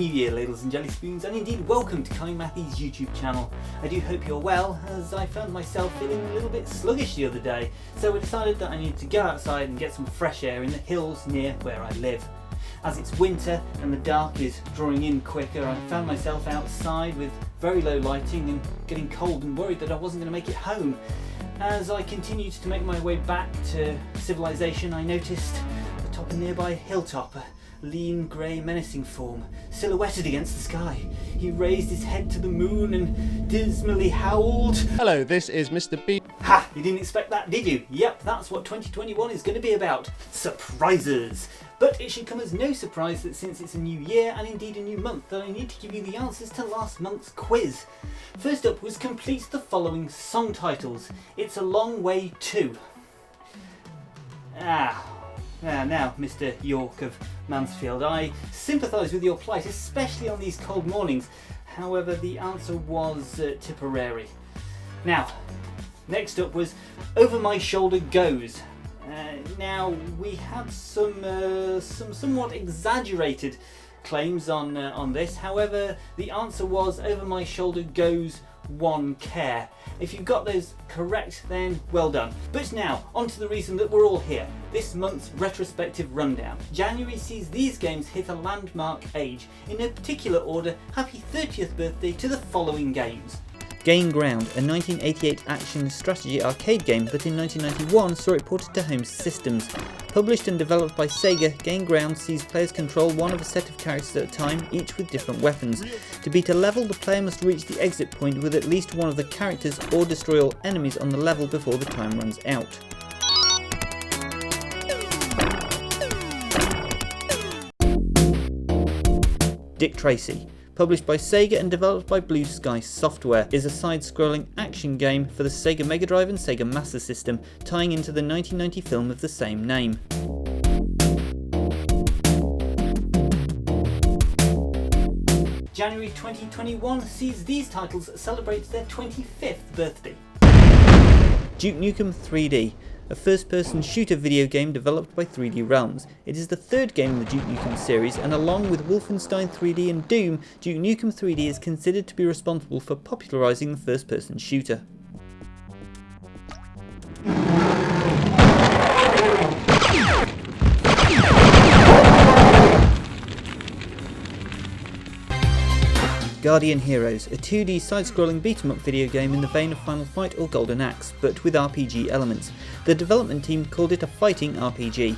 New Year, ladles and jelly spoons, and indeed welcome to Kohigh Mathy's YouTube channel. I do hope you're well, as I found myself feeling a little bit sluggish the other day, so I decided that I needed to go outside and get some fresh air in the hills near where I live. As it's winter and the dark is drawing in quicker, I found myself outside with very low lighting and getting cold and worried that I wasn't going to make it home. As I continued to make my way back to civilization, I noticed atop a nearby hilltop a lean, grey, menacing form, silhouetted against the sky. He raised his head to the moon and dismally howled. Hello, this is Mr. B. Ha! You didn't expect that, did you? Yep, that's what 2021 is going to be about. Surprises! But it should come as no surprise that since it's a new year, and indeed a new month, that I need to give you the answers to last month's quiz. First up was complete the following song titles. It's a Long Way To. Now, Mr. York of Mansfield, I sympathise with your plight, especially on these cold mornings. However, the answer was Tipperary. Now, next up was Over My Shoulder Goes. Now, we had some somewhat exaggerated claims on this. However, the answer was Over My Shoulder Goes One Care. If you got those correct, then well done. But now, on to the reason that we're all here. This month's retrospective rundown. January sees these games hit a landmark age. In no particular order, happy 30th birthday to the following games. Gain Ground, a 1988 action strategy arcade game that in 1991 saw it ported to home systems. Published and developed by Sega, Gain Ground sees players control one of a set of characters at a time, each with different weapons. To beat a level, the player must reach the exit point with at least one of the characters or destroy all enemies on the level before the time runs out. Dick Tracy, published by Sega and developed by Blue Sky Software, is a side-scrolling action game for the Sega Mega Drive and Sega Master System, tying into the 1990 film of the same name. January 2021 sees these titles celebrate their 25th birthday. Duke Nukem 3D, a first-person shooter video game developed by 3D Realms. It is the third game in the Duke Nukem series, and along with Wolfenstein 3D and Doom, Duke Nukem 3D is considered to be responsible for popularising the first-person shooter. Guardian Heroes, a 2D side-scrolling beat-em-up video game in the vein of Final Fight or Golden Axe, but with RPG elements. The development team called it a fighting RPG.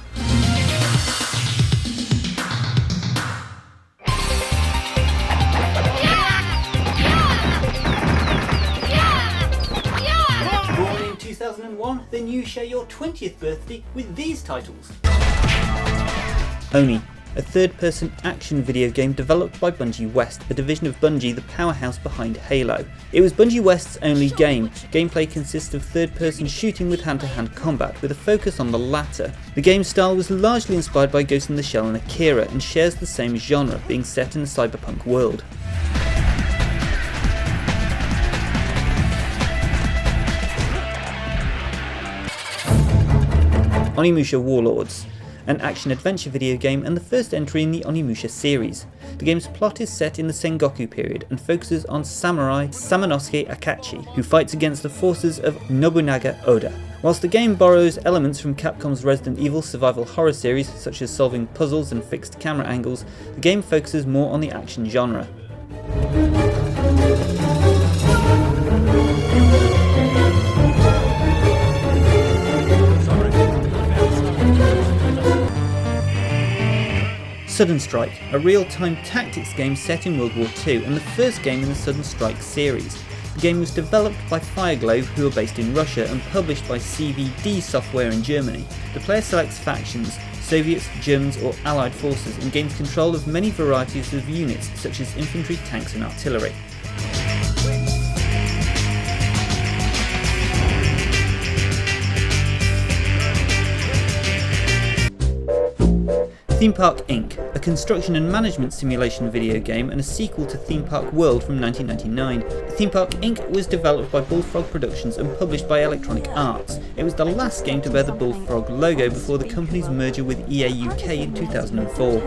Born in 2001, then you share your 20th birthday with these titles. Oni, a third-person action video game developed by Bungie West, a division of Bungie, the powerhouse behind Halo. It was Bungie West's only game. Gameplay consists of third-person shooting with hand-to-hand combat, with a focus on the latter. The game's style was largely inspired by Ghost in the Shell and Akira, and shares the same genre, being set in a cyberpunk world. Onimusha Warlords, an action-adventure video game and the first entry in the Onimusha series. The game's plot is set in the Sengoku period and focuses on samurai Samanosuke Akachi, who fights against the forces of Nobunaga Oda. Whilst the game borrows elements from Capcom's Resident Evil survival horror series, such as solving puzzles and fixed camera angles, the game focuses more on the action genre. Sudden Strike, a real-time tactics game set in World War II and the first game in the Sudden Strike series. The game was developed by Fireglobe, who are based in Russia, and published by CVD Software in Germany. The player selects factions, Soviets, Germans or Allied forces, and gains control of many varieties of units such as infantry, tanks and artillery. Theme Park Inc., a construction and management simulation video game and a sequel to Theme Park World from 1999. Theme Park Inc. was developed by Bullfrog Productions and published by Electronic Arts. It was the last game to bear the Bullfrog logo before the company's merger with EA UK in 2004.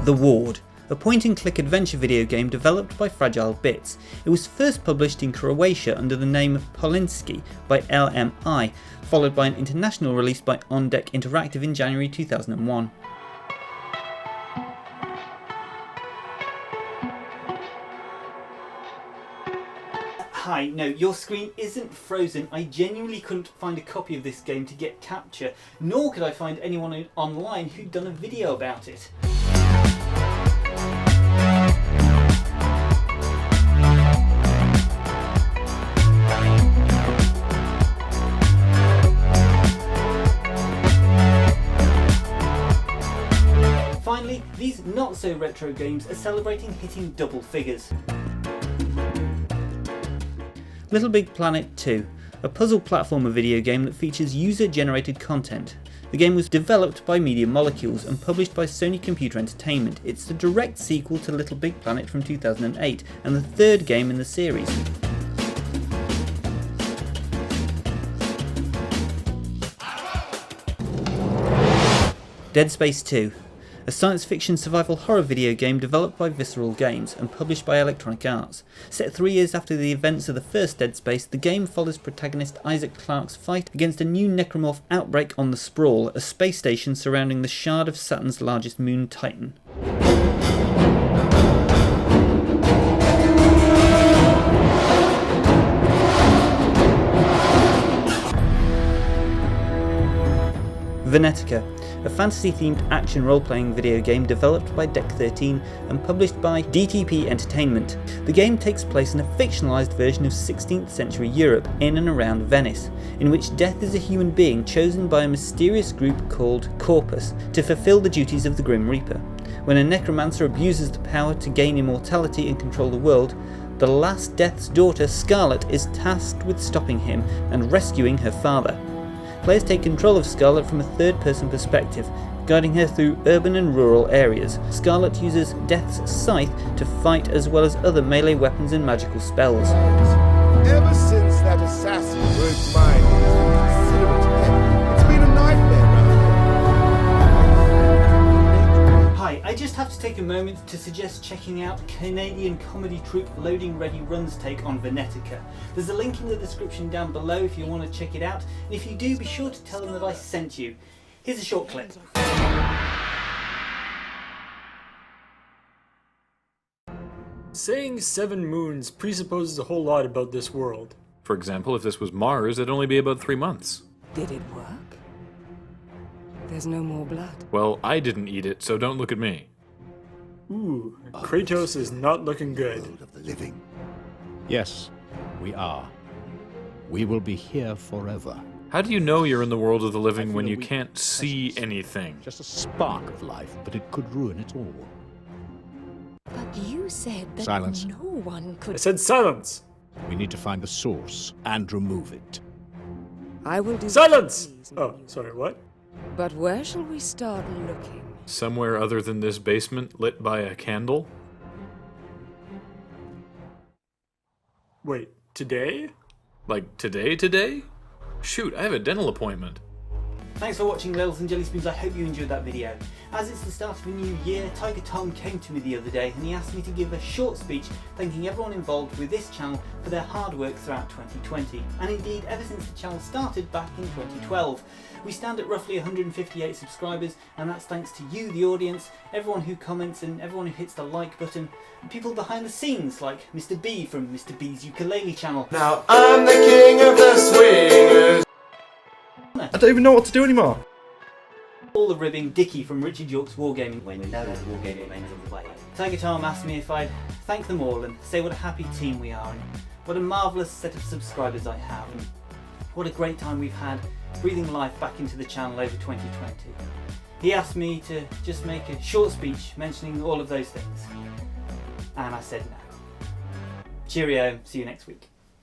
The Ward, a point-and-click adventure video game developed by Fragile Bits. It was first published in Croatia under the name Polinsky by LMI, followed by an international release by On Deck Interactive in January 2001. Hi, no, your screen isn't frozen. I genuinely couldn't find a copy of this game to get capture, nor could I find anyone online who'd done a video about it. Finally, these not-so-retro games are celebrating hitting double figures. LittleBigPlanet 2, a puzzle platformer video game that features user-generated content. The game was developed by Media Molecules and published by Sony Computer Entertainment. It's the direct sequel to LittleBigPlanet from 2008 and the third game in the series. Dead Space 2, a science fiction survival horror video game developed by Visceral Games and published by Electronic Arts. Set 3 years after the events of the first Dead Space, the game follows protagonist Isaac Clarke's fight against a new necromorph outbreak on the Sprawl, a space station surrounding the shard of Saturn's largest moon, Titan. Venetica, a fantasy-themed action role-playing video game developed by Deck 13 and published by DTP Entertainment. The game takes place in a fictionalised version of 16th century Europe in and around Venice, in which death is a human being chosen by a mysterious group called Corpus to fulfil the duties of the Grim Reaper. When a necromancer abuses the power to gain immortality and control the world, the last Death's daughter, Scarlet, is tasked with stopping him and rescuing her father. Players take control of Scarlet from a third-person perspective, guiding her through urban and rural areas. Scarlet uses Death's scythe to fight as well as other melee weapons and magical spells. Ever since that assassin broke mine, it's been a nightmare. Hi, I just have to take a moment to suggest checking out Canadian comedy troupe Loading Ready Run's take on Venetica. There's a link in the description down below if you want to check it out, and if you do, be sure to tell them that I sent you. Here's a short clip. Saying 7 moons presupposes a whole lot about this world. For example, if this was Mars, it'd only be about 3 months. Did it work? There's no more blood. Well, I didn't eat it, so don't look at me. Ooh, Kratos is not looking good. Of the living. Yes, we are. We will be here forever. How do you know you're in the world of the living when you can't see anything? Just a spark of life, but it could ruin it all. But you said that Silence. no one could... I said silence! We need to find the source and remove it. I will do... Silence! Oh, sorry, what? But where shall we start looking? Somewhere other than this basement lit by a candle? Wait, today? Like today? Shoot, I have a dental appointment. Thanks for watching, Lils and Jelly Spoons. I hope you enjoyed that video. As it's the start of a new year, Tiger Tom came to me the other day and he asked me to give a short speech thanking everyone involved with this channel for their hard work throughout 2020, and indeed ever since the channel started back in 2012. We stand at roughly 158 subscribers, and that's thanks to you, the audience, everyone who comments and everyone who hits the like button, and people behind the scenes like Mr. B from Mr. B's Ukulele channel. Now I'm the king of the swingers. I don't even know what to do anymore. All the ribbing Dickie from Richard York's Wargaming when we know that Wargaming remains on the way. Tiger Tom asked me if I'd thank them all and say what a happy team we are and what a marvellous set of subscribers I have and what a great time we've had breathing life back into the channel over 2020. He asked me to just make a short speech mentioning all of those things, and I said no. Cheerio, see you next week.